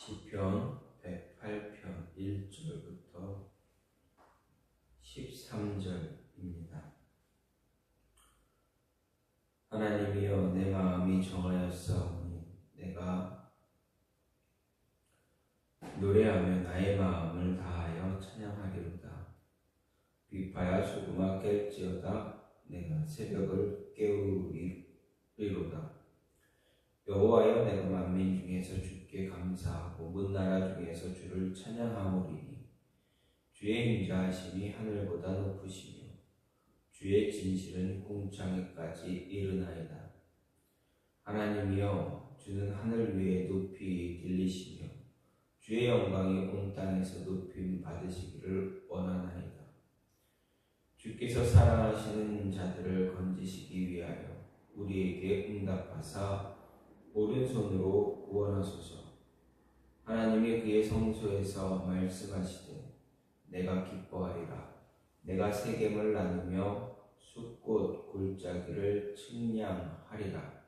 시편 108편 1절부터 13절입니다. 하나님이여, 내 마음이 정하였사오니 내가 노래하며 나의 마음을 다하여 찬양하리로다. 비파야 소금아 깰지어다. 내가 새벽을 깨우리로다. 여호와여, 내가 만민 중에서 주께 감사하고 문나라 중에서 주를 찬양하오리니 주의 인자하심이 하늘보다 높으시며 주의 진실은 궁창에까지 이르나이다. 하나님이여, 주는 하늘 위에 높이 들리시며 주의 영광이 온 땅에서 높임 받으시기를 원하나이다. 주께서 사랑하시는 자들을 건지시기 위하여 우리에게 응답하사 오른손으로 구원하소서. 하나님이 그의 성소에서 말씀하시되 내가 기뻐하리라. 내가 세겜을 나누며 숫꽃 골짜기를 측량하리라.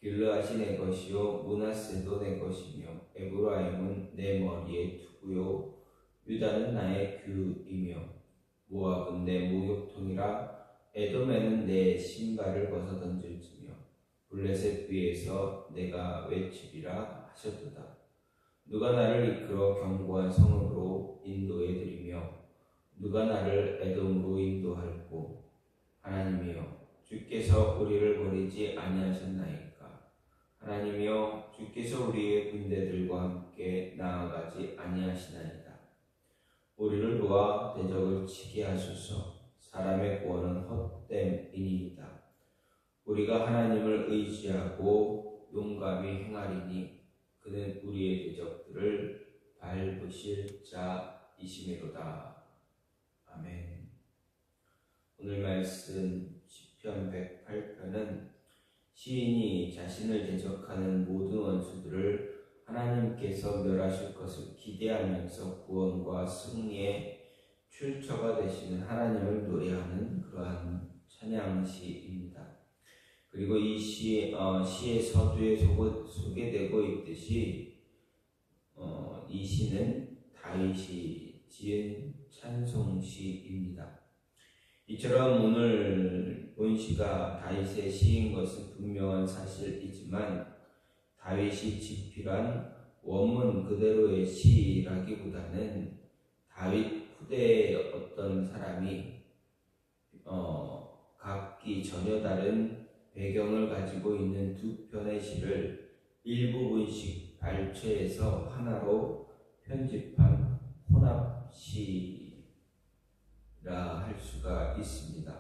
길르앗이 내 것이요 므낫세도 내 것이며 에브라임은 내 머리의 투구요 유다는 나의 규이며 모압은 내 목욕통이라. 에돔에는 내 신발을 벗어 던질지며 블레셋 위에서 내가 외치리라 하셨도다. 누가 나를 이끌어 견고한 성읍으로 인도해드리며 누가 나를 에돔으로 인도할꼬. 하나님이여, 주께서 우리를 버리지 아니하셨나이까. 하나님이여, 주께서 우리의 군대들과 함께 나아가지 아니하시나이다. 우리를 도와 대적을 치게 하소서. 사람의 구원은 헛됨이니이다. 우리가 하나님을 의지하고 용감히 행하리니 그는 우리의 대적들을 밟으실 자이시미로다. 아멘. 오늘 말씀 시편 108편은 시인이 자신을 대적하는 모든 원수들을 하나님께서 멸하실 것을 기대하면서 구원과 승리의 출처가 되시는 하나님을 노래하는 그러한 찬양시입니다. 그리고 이 시의 서두에 소개되고 있듯이 이 시는 다윗이 지은 찬송시입니다. 이처럼 오늘 본 시가 다윗의 시인 것은 분명한 사실이지만 다윗이 집필한 원문 그대로의 시라기보다는 다윗 후대의 어떤 사람이 각기 전혀 다른 배경을 가지고 있는 두 편의 시를 일부분씩 발췌해서 하나로 편집한 혼합시라 할 수가 있습니다.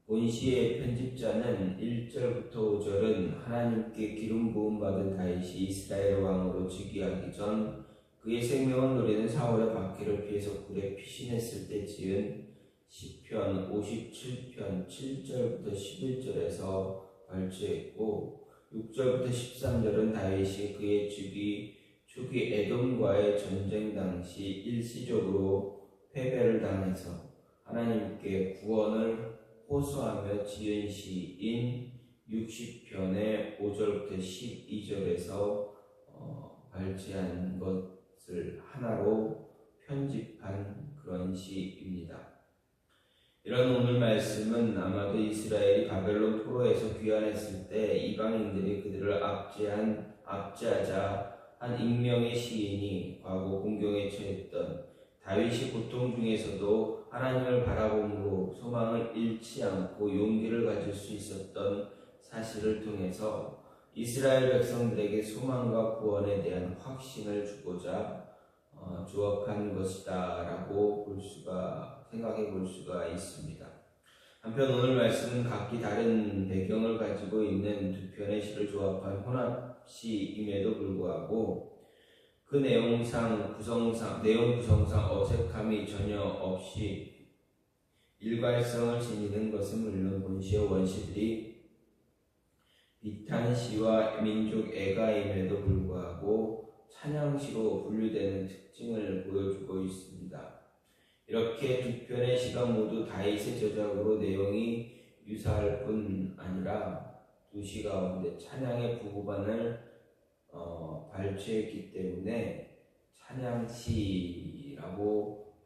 본시의 편집자는 1절부터 5절은 하나님께 기름 부음 받은 다윗이 이스라엘 왕으로 즉위하기 전 그의 생명을 노리는 사울의 박해를 피해서 굴에 피신했을 때 지은 시편 57편 7절부터 11절에서 발췌했고 6절부터 13절은 다윗이 그의 초기 에돔과의 전쟁 당시 일시적으로 패배를 당해서 하나님께 구원을 호소하며 지은 시인 60편의 5절부터 12절에서 발췌한 것을 하나로 편집한 그런 시입니다. 이런 오늘 말씀은 아마도 이스라엘이 바벨론 포로에서 귀환했을 때 이방인들이 그들을 압제하자 한 익명의 시인이 과거 공경에 처했던 다윗이 고통 중에서도 하나님을 바라봄으로 소망을 잃지 않고 용기를 가질 수 있었던 사실을 통해서 이스라엘 백성들에게 소망과 구원에 대한 확신을 주고자 조합한 것이다 라고 생각해 볼 수가 있습니다. 한편 오늘 말씀은 각기 다른 배경을 가지고 있는 두 편의 시를 조합한 혼합시임에도 불구하고 그 내용 구성상 어색함이 전혀 없이 일관성을 지니는 것은 물론 본시의 원시들이 비탄시와 민족 애가임에도 불구하고 찬양시로 분류되는 특징을 보여주고 있습니다. 이렇게 두 편의 시가 모두 다윗의 저작으로 내용이 유사할 뿐 아니라 두 시 가운데 찬양의 부부반을 발췌했기 때문에 찬양시라고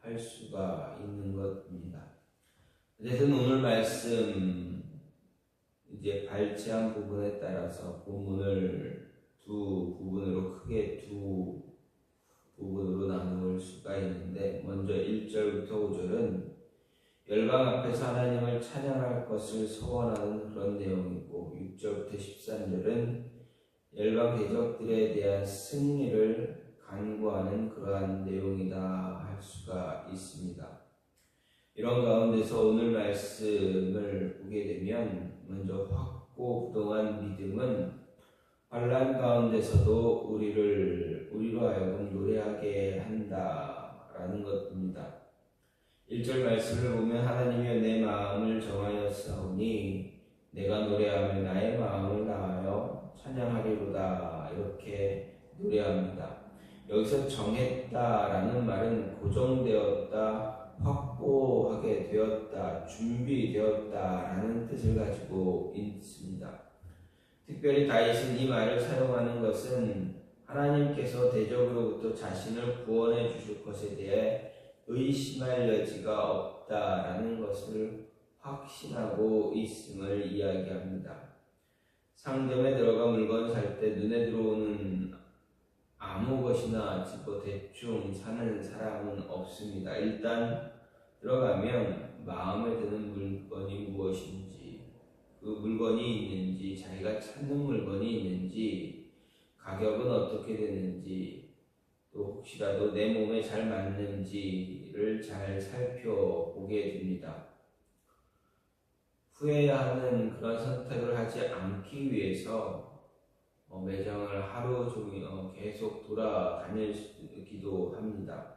할 수가 있는 것입니다. 어쨌든 오늘 말씀 이제 발췌한 부분에 따라서 본문을 두 부분으로 크게 두 부분으로 나눌 수가 있는데, 먼저 1절부터 5절은 열방 앞에서 하나님을 찬양할 것을 소원하는 그런 내용이고, 6절부터 13절은 열방 대적들에 대한 승리를 간구하는 그러한 내용이다 할 수가 있습니다. 이런 가운데서 오늘 말씀을 보게 되면, 먼저 확고부동한 믿음은 환난 가운데서도 우리로 하여금 노래하게 한다라는 것입니다. 1절 말씀을 보면 하나님이여 내 마음을 정하였사오니 내가 노래하며 나의 마음을 다하여 찬양하리로다, 이렇게 노래합니다. 여기서 정했다라는 말은 고정되었다, 확보하게 되었다, 준비되었다라는 뜻을 가지고 있습니다. 특별히 다윗은 이 말을 사용하는 것은 하나님께서 대적으로부터 자신을 구원해 주실 것에 대해 의심할 여지가 없다라는 것을 확신하고 있음을 이야기합니다. 상점에 들어가 물건 살 때 눈에 들어오는 아무 것이나 집어 대충 사는 사람은 없습니다. 일단 들어가면 마음에 드는 물건이 무엇인지, 그 물건이 있는지, 자기가 찾는 물건이 있는지, 가격은 어떻게 되는지, 또 혹시라도 내 몸에 잘 맞는지를 잘 살펴보게 됩니다. 후회하는 그런 선택을 하지 않기 위해서 매장을 하루 종일 계속 돌아다니기도 합니다.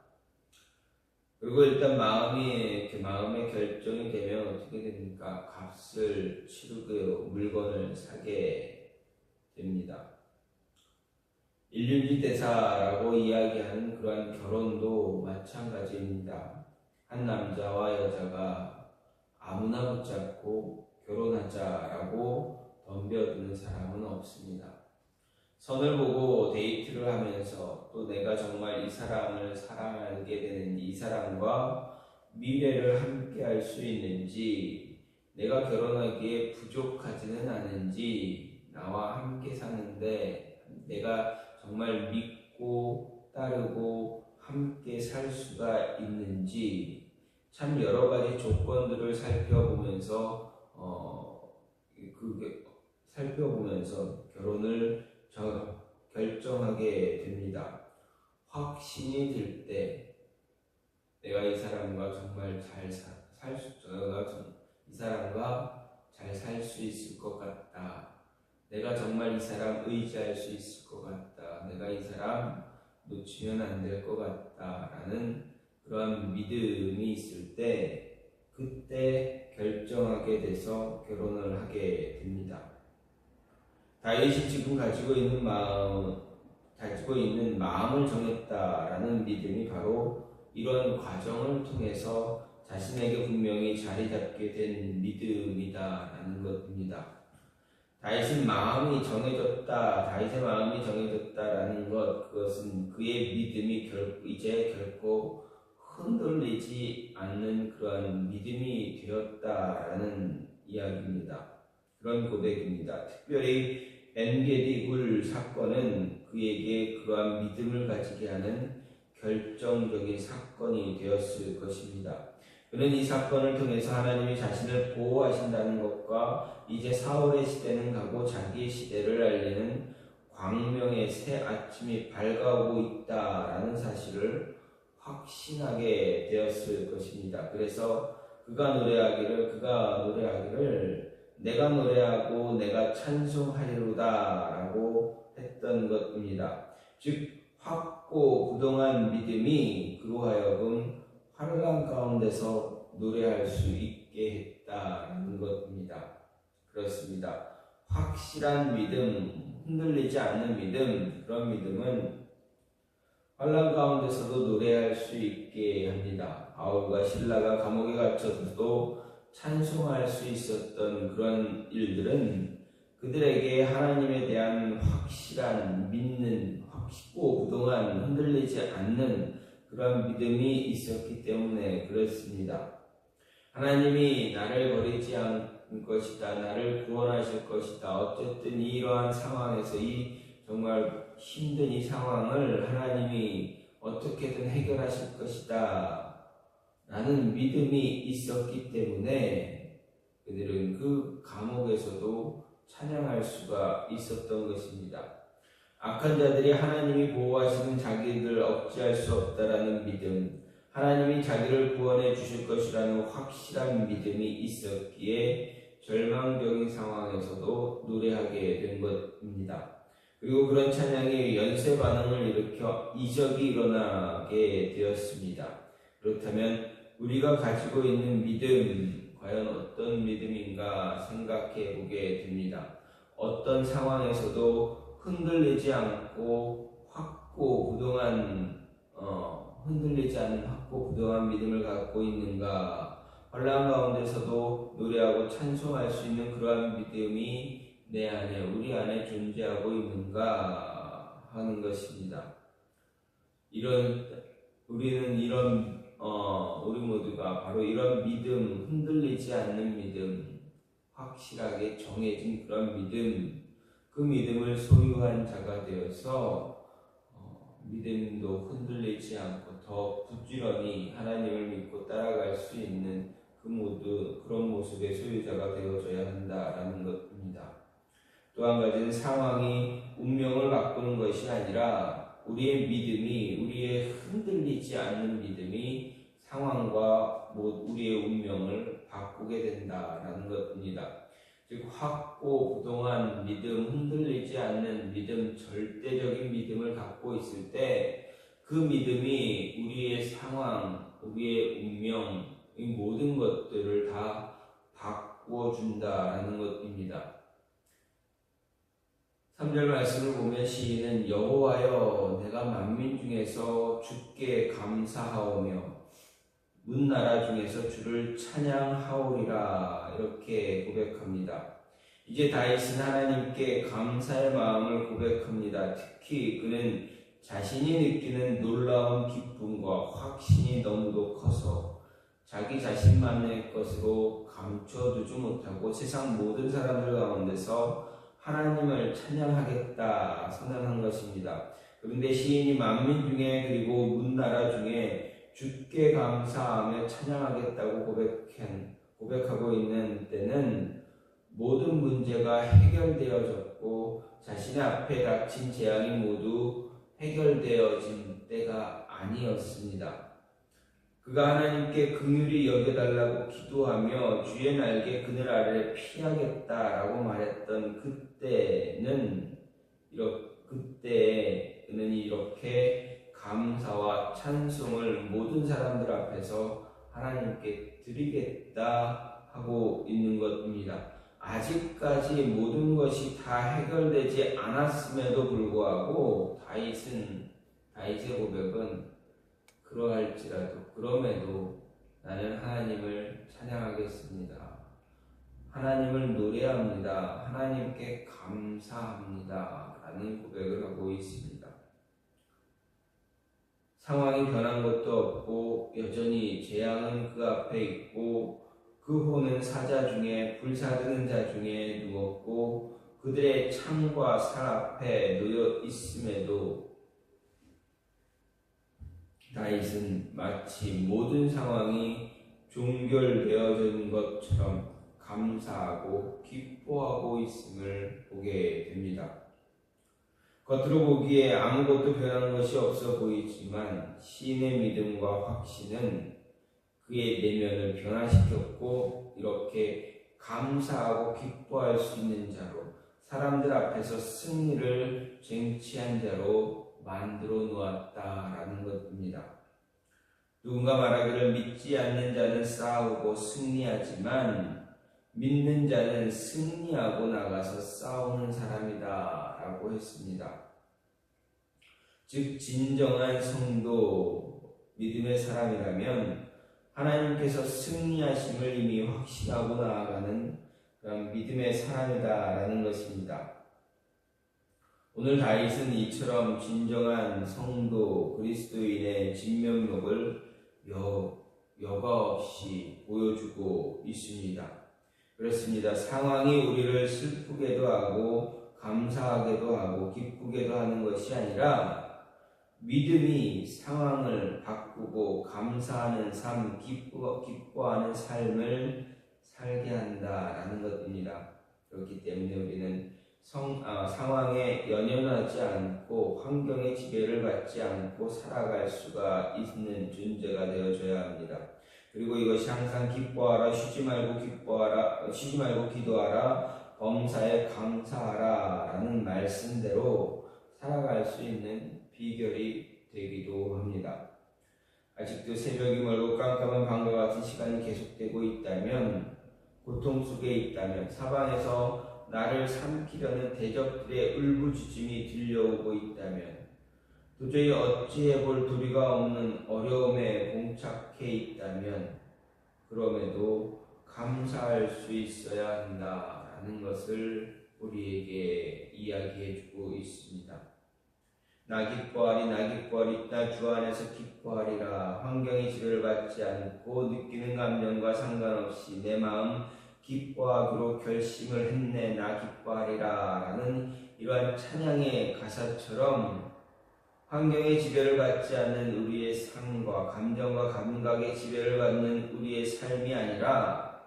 그리고 일단 마음의 결정이 되면 어떻게 됩니까? 값을 치르고 물건을 사게 됩니다. 일륜지 대사라고 이야기하는 그러한 결혼도 마찬가지입니다. 한 남자와 여자가 아무나 붙잡고 결혼하자라고 덤벼드는 사람은 없습니다. 선을 보고 데이트를 하면서 또 내가 정말 이 사람을 사랑하게 되는지, 이 사람과 미래를 함께 할 수 있는지, 내가 결혼하기에 부족하지는 않은지, 나와 함께 사는데 내가 정말 믿고 따르고 함께 살 수가 있는지, 참 여러 가지 조건들을 살펴보면서 결혼을 결정하게 됩니다. 확신이 들 때 내가 이 사람과 정말 이 사람과 잘 살 수 있을 것 같다. 내가 정말 이 사람 의지할 수 있을 것 같다. 내가 이 사람 놓치면 안 될 것 같다. 라는 그런 믿음이 있을 때, 그때 결정하게 돼서 결혼을 하게 됩니다. 다윗이 지금 가지고 있는 마음을 정했다라는 믿음이 바로 이런 과정을 통해서 자신에게 분명히 자리 잡게 된 믿음이다라는 것입니다. 다윗의 마음이 정해졌다라는 것, 그것은 그의 믿음이 이제 결코 흔들리지 않는 그러한 믿음이 되었다라는 이야기입니다. 그런 고백입니다. 특별히 엔게디 굴 사건은 그에게 그러한 믿음을 가지게 하는 결정적인 사건이 되었을 것입니다. 그는 이 사건을 통해서 하나님이 자신을 보호하신다는 것과 이제 사울의 시대는 가고 자기의 시대를 알리는 광명의 새 아침이 밝아오고 있다라는 사실을 확신하게 되었을 것입니다. 그래서 그가 노래하기를 내가 노래하고 내가 찬송하리로다 라고 했던 것입니다. 즉 확고부동한 믿음이 그로 하여금 환난 가운데서 노래할 수 있게 했다는 것입니다. 그렇습니다. 확실한 믿음, 흔들리지 않는 믿음, 그런 믿음은 환난 가운데서도 노래할 수 있게 합니다. 바울과 실라가 감옥에 갇혀서도 찬송할 수 있었던 그런 일들은 그들에게 하나님에 대한 확실한 믿는, 확고 부동한 흔들리지 않는 그런 믿음이 있었기 때문에 그렇습니다. 하나님이 나를 버리지 않을 것이다, 나를 구원하실 것이다. 어쨌든 이러한 상황에서 이 정말 힘든 이 상황을 하나님이 어떻게든 해결하실 것이다 라는 믿음이 있었기 때문에 그들은 그 감옥에서도 찬양할 수가 있었던 것입니다. 악한 자들이 하나님이 보호하시는 자기를 억제할 수 없다라는 믿음, 하나님이 자기를 구원해 주실 것이라는 확실한 믿음이 있었기에 절망적인 상황에서도 노래하게 된 것입니다. 그리고 그런 찬양이 연쇄 반응을 일으켜 이적이 일어나게 되었습니다. 그렇다면 우리가 가지고 있는 믿음, 과연 어떤 믿음인가 생각해 보게 됩니다. 어떤 상황에서도 흔들리지 않고 확고 부동한 흔들리지 않는 확고 부동한 믿음을 갖고 있는가? 혼란 가운데서도 노래하고 찬송할 수 있는 그러한 믿음이 내 안에, 우리 안에 존재하고 있는가 하는 것입니다. 우리 모두가 바로 이런 믿음, 흔들리지 않는 믿음, 확실하게 정해진 그런 믿음, 그 믿음을 소유한 자가 되어서 믿음도 흔들리지 않고 더 부지런히 하나님을 믿고 따라갈 수 있는 그런 모습의 소유자가 되어져야 한다라는 것입니다. 또 한 가지는 상황이 운명을 바꾸는 것이 아니라 우리의 믿음이, 우리의 흔들리지 않는 믿음이 상황과 우리의 운명을 바꾸게 된다라는 것입니다. 즉 확고 부동한 믿음, 흔들리지 않는 믿음, 절대적인 믿음을 갖고 있을 때 그 믿음이 우리의 상황, 우리의 운명, 이 모든 것들을 다 바꾸어 준다라는 것입니다. 3절 말씀을 보면 시인은 여호와여 내가 만민 중에서 주께 감사하오며 문나라 중에서 주를 찬양하오리라 이렇게 고백합니다. 이제 다윗은 하나님께 감사의 마음을 고백합니다. 특히 그는 자신이 느끼는 놀라운 기쁨과 확신이 너무도 커서 자기 자신만의 것으로 감춰두지 못하고 세상 모든 사람들 가운데서 하나님을 찬양하겠다 선언한 것입니다. 그런데 시인이 만민 중에 그리고 문나라 중에 주께 감사하며 찬양하겠다고 고백하고 있는 때는 모든 문제가 해결되어졌고 자신의 앞에 닥친 재앙이 모두 해결되어진 때가 아니었습니다. 그가 하나님께 긍휼히 여겨달라고 기도하며 주의 날개 그늘 아래 피하겠다라고 말했던 그때는 그는 이렇게 감사와 찬송을 모든 사람들 앞에서 하나님께 드리겠다 하고 있는 것입니다. 아직까지 모든 것이 다 해결되지 않았음에도 불구하고 다윗의 고백은 그럼에도 나는 하나님을 찬양하겠습니다. 하나님을 노래합니다. 하나님께 감사합니다. 라는 고백을 하고 있습니다. 상황이 변한 것도 없고 여전히 재앙은 그 앞에 있고 그 호는 사자 중에 불사르는 자 중에 누웠고 그들의 창과 살 앞에 놓여 있음에도 다윗은 마치 모든 상황이 종결되어진 것처럼 감사하고 기뻐하고 있음을 보게 됩니다. 겉으로 보기에 아무것도 변한 것이 없어 보이지만 시인의 믿음과 확신은 그의 내면을 변화시켰고 이렇게 감사하고 기뻐할 수 있는 자로 사람들 앞에서 승리를 쟁취한 자로 만들어 놓았다라는 것입니다. 누군가 말하기를 믿지 않는 자는 싸우고 승리하지만 믿는 자는 승리하고 나가서 싸우는 사람이다 라고 했습니다. 즉 진정한 성도, 믿음의 사람이라면 하나님께서 승리하심을 이미 확신하고 나아가는 그런 믿음의 사람이다라는 것입니다. 오늘 다윗은 이처럼 진정한 성도 그리스도인의 진면목을 여과 없이 보여주고 있습니다. 그렇습니다. 상황이 우리를 슬프게도 하고 감사하게도 하고 기쁘게도 하는 것이 아니라 믿음이 상황을 바꾸고 감사하는 삶, 기뻐하는 삶을 살게 한다라는 것입니다. 그렇기 때문에 우리는 상황에 연연하지 않고 환경의 지배를 받지 않고 살아갈 수가 있는 존재가 되어줘야 합니다. 그리고 이것이 항상 기뻐하라, 쉬지 말고 기도하라, 범사에 감사하라 라는 말씀대로 살아갈 수 있는 비결이 되기도 합니다. 아직도 새벽이 멀고 깜깜한 밤과 같은 시간이 계속되고 있다면, 고통 속에 있다면, 사방에서 나를 삼키려는 대적들의 울부짖음이 들려오고 있다면, 도저히 어찌해볼 도리가 없는 어려움에 봉착해 있다면, 그럼에도 감사할 수 있어야 한다라는 것을 우리에게 이야기해주고 있습니다. 나 기뻐하리, 나 주 안에서 기뻐하리라. 환경의 지배를 받지 않고 느끼는 감정과 상관없이 내 마음 기뻐하기로 결심을 했네. 나 기뻐하리라 라는 이러한 찬양의 가사처럼 환경의 지배를 받지 않는 우리의 삶과 감정과 감각의 지배를 받는 우리의 삶이 아니라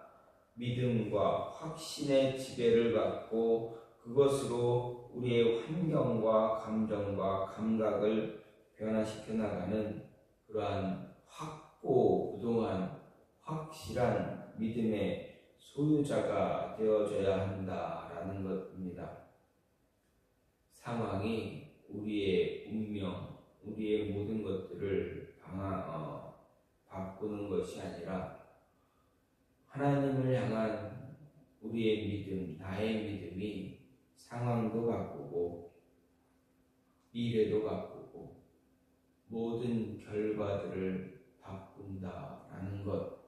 믿음과 확신의 지배를 받고 그것으로 우리의 환경과 감정과 감각을 변화시켜 나가는 그러한 확고부동한 확실한 믿음의 소유자가 되어져야 한다라는 것입니다. 상황이 우리의 운명, 우리의 모든 것들을 바꾸는 것이 아니라 하나님을 향한 우리의 믿음, 나의 믿음이 상황도 바꾸고 미래도 바꾸고 모든 결과들을 바꾼다라는 것,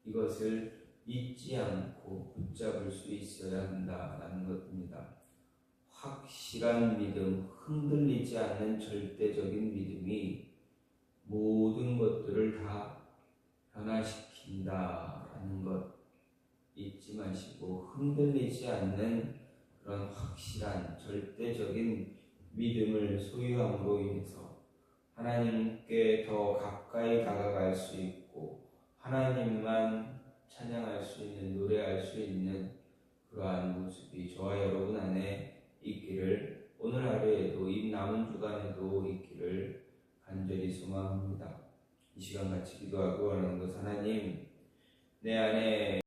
이것을 잊지 않고 붙잡을 수 있어야 한다라는 것입니다. 확실한 믿음, 흔들리지 않는 절대적인 믿음이 모든 것들을 다 변화시킨다라는 것 잊지 마시고, 흔들리지 않는 그런 확실한 절대적인 믿음을 소유함으로 인해서 하나님께 더 가까이 다가갈 수 있고 하나님만 찬양할 수 있는, 노래할 수 있는 그러한 모습이 저와 여러분 안에 있기를, 오늘 하루에도 이 남은 주간에도 있기를 간절히 소망합니다. 이 시간 같이 기도하고 하는 것, 하나님 내 안에